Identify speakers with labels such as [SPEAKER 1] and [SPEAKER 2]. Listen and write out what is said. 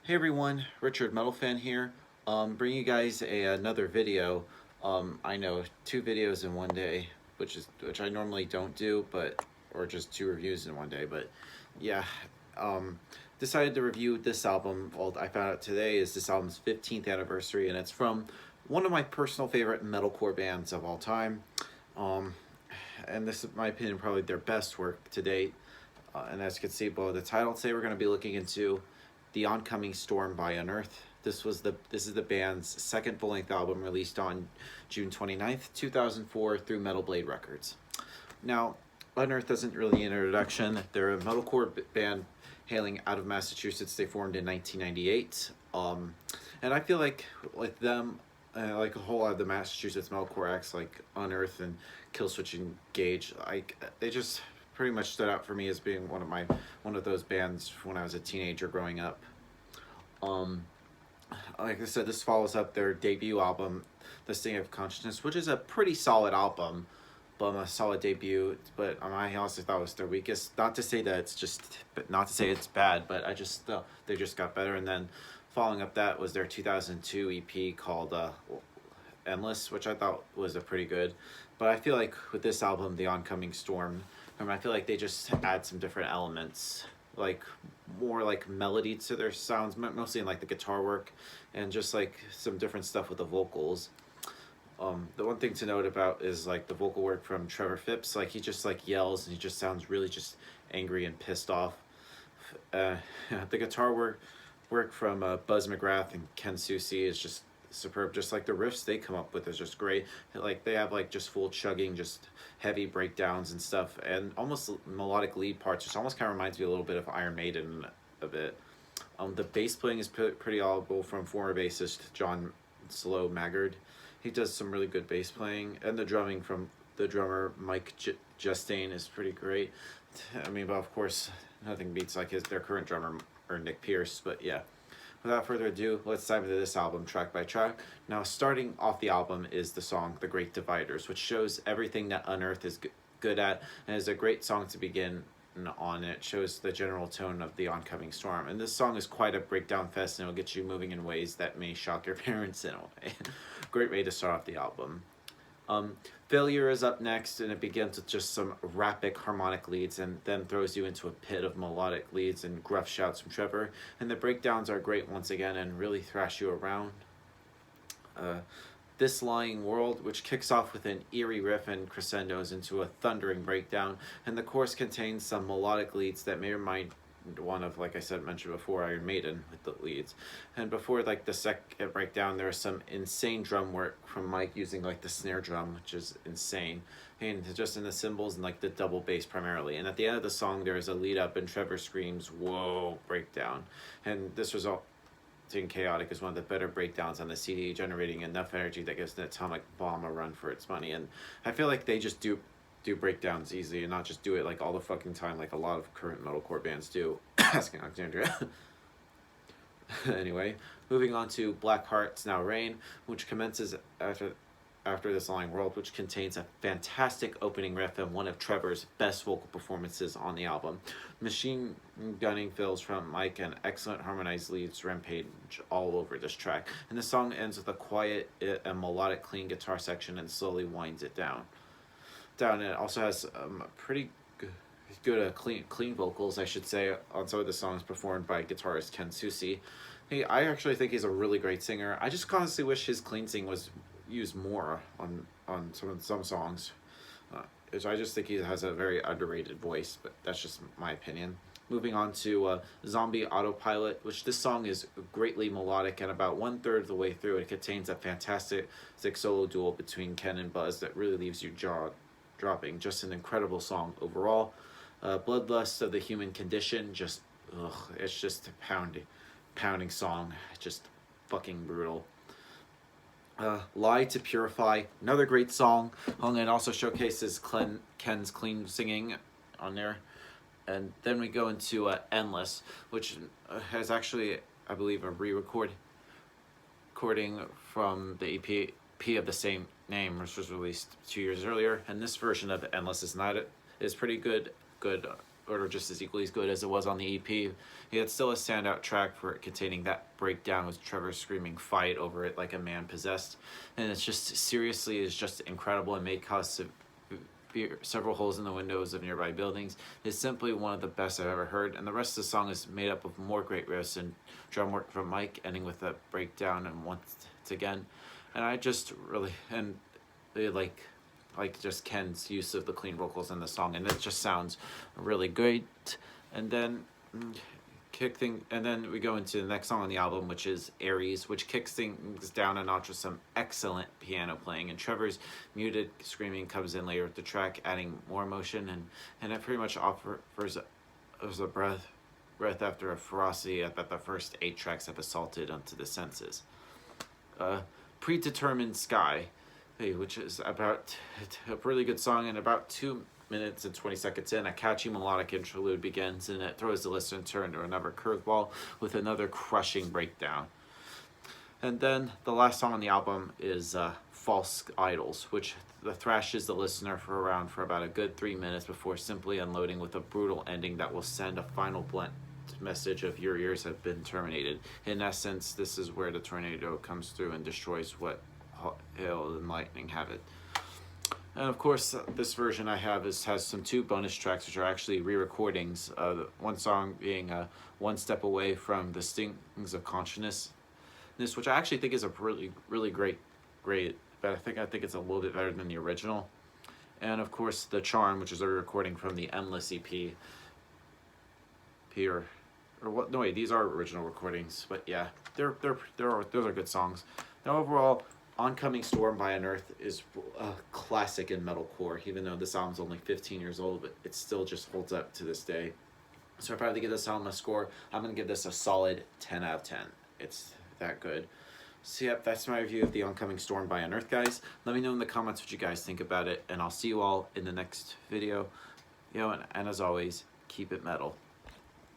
[SPEAKER 1] Hey everyone, Richard Metal Fan here. Bringing you guys another video. I know 2 videos in one day, which I normally don't do, but or just 2 reviews in one day. But yeah, um, decided to review this album. Well, I found out today is this album's 15th anniversary, and it's from one of my personal favorite metalcore bands of all time. Um, and this is, in my opinion, probably their best work to date. And as you can see below the title, today we're going to be looking into the Oncoming Storm by Unearth. This is the band's second full-length album, released on June 29th, 2004 through Metal Blade Records. Now, Unearth isn't really an introduction. They're a metalcore band hailing out of Massachusetts. They formed in 1998. And I feel like with them, like a whole lot of the Massachusetts metalcore acts like Unearth and Killswitch Engage, they just pretty much stood out for me as being one of those bands when I was a teenager growing up. Like I said, this follows up their debut album, The Sting of Consciousness, which is a pretty solid album, but a solid debut. But I honestly thought it was their weakest. Not to say that not to say it's bad, but I just thought they just got better. And then following up that was their 2002 EP called Endless, which I thought was a pretty good. But I feel like with this album, The Oncoming Storm, I feel like they just add some different elements, like more like melody to their sounds, mostly in like the guitar work, and just like some different stuff with the vocals. The one thing to note about is like the vocal work from Trevor Phipps. Like he just like yells and he just sounds really just angry and pissed off. The guitar work from Buzz McGrath and Ken Susi is just superb. Just like the riffs they come up with is just great. Like they have like just full chugging, just heavy breakdowns and stuff, and almost melodic lead parts, which almost kind of reminds me a little bit of Iron Maiden a bit. The bass playing is pretty audible from former bassist John Slow Maggard. He does some really good bass playing, and the drumming from the drummer Mike Justine is pretty great. But of course, nothing beats like their current drummer or Nick Pierce. But yeah, without further ado, let's dive into this album track by track. Now, starting off the album is the song The Great Dividers, which shows everything that Unearth is good at, and is a great song to begin on. It shows the general tone of the oncoming storm. And this song is quite a breakdown fest, and it'll get you moving in ways that may shock your parents in a way. Great way to start off the album. Failure is up next, and it begins with just some rapid harmonic leads and then throws you into a pit of melodic leads and gruff shouts from Trevor. And the breakdowns are great once again and really thrash you around. This Lying World, which kicks off with an eerie riff and crescendos into a thundering breakdown, and the chorus contains some melodic leads that may remind one of, like I said, mentioned before, Iron Maiden with the leads. And before like the second breakdown, there's some insane drum work from Mike using like the snare drum, which is insane, and just in the cymbals and like the double bass primarily. And at the end of the song, there's a lead up and Trevor screams "Whoa!" breakdown, and this result in Chaotic is one of the better breakdowns on the CD, generating enough energy that gives an atomic bomb a run for its money. And I feel like they just do breakdowns easy and not just do it like all the fucking time like a lot of current metalcore bands do. Asking Alexandria. Anyway, moving on to Black Hearts Now Rain, which commences after This Lying World, which contains a fantastic opening riff and one of Trevor's best vocal performances on the album. Machine gunning fills from Mike and excellent harmonized leads rampage all over this track. And the song ends with a quiet and melodic clean guitar section and slowly winds it down. And it also has pretty good clean vocals, I should say, on some of the songs performed by guitarist Ken Susi. I actually think he's a really great singer. I just honestly wish his clean sing was used more on some songs. Which I just think he has a very underrated voice, but that's just my opinion. Moving on to Zombie Autopilot, which this song is greatly melodic, and about 1/3 of the way through it contains a fantastic solo duel between Ken and Buzz that really leaves you jaw-dropping. Just an incredible song overall. Bloodlust of the Human Condition, it's just a pounding song, just fucking brutal. Lie to Purify, another great song, and it also showcases Ken's clean singing on there. And then we go into Endless, which has actually, I believe, a recording from the EP of the same name, which was released 2 years earlier. And this version of Endless is pretty good or just as equally as good as it was on the EP. It's still a standout track for it containing that breakdown with Trevor screaming fight over it like a man possessed. And it's just, seriously, is just incredible and may cause several holes in the windows of nearby buildings. It's simply one of the best I've ever heard, and the rest of the song is made up of more great riffs and drum work from Mike, ending with a breakdown and once again. And I just really like just Ken's use of the clean vocals in the song, and it just sounds really great. And then and then we go into the next song on the album, which is Aries, which kicks things down a notch with some excellent piano playing, and Trevor's muted screaming comes in later with the track, adding more emotion, and it pretty much offers a breath after a ferocity that the first 8 tracks have assaulted onto the senses. Predetermined Sky, which is about a really good song, and about 2 minutes and 20 seconds in, a catchy melodic interlude begins, and it throws the listener into another curveball with another crushing breakdown. And then the last song on the album is False Idols, which thrashes the listener for about a good 3 minutes before simply unloading with a brutal ending that will send a final blunt message of your ears have been terminated. In essence, this is where the tornado comes through and destroys what hail and lightning have it. And of course, this version I have has some 2 bonus tracks, which are actually re-recordings. One song being One Step Away from the Stings of Consciousness, which I actually think is a really great, but I think it's a little bit better than the original. And of course, The Charm, which is a recording from the Endless EP. Or what? No, wait, these are original recordings, but yeah, those are good songs. Now overall, Oncoming Storm by Unearth is a classic in metalcore, even though this album's only 15 years old, but it still just holds up to this day. So if I had to give this album a score, I'm going to give this a solid 10 out of 10. It's that good. So yep, that's my review of the Oncoming Storm by Unearth, guys. Let me know in the comments what you guys think about it, and I'll see you all in the next video. And as always, keep it metal.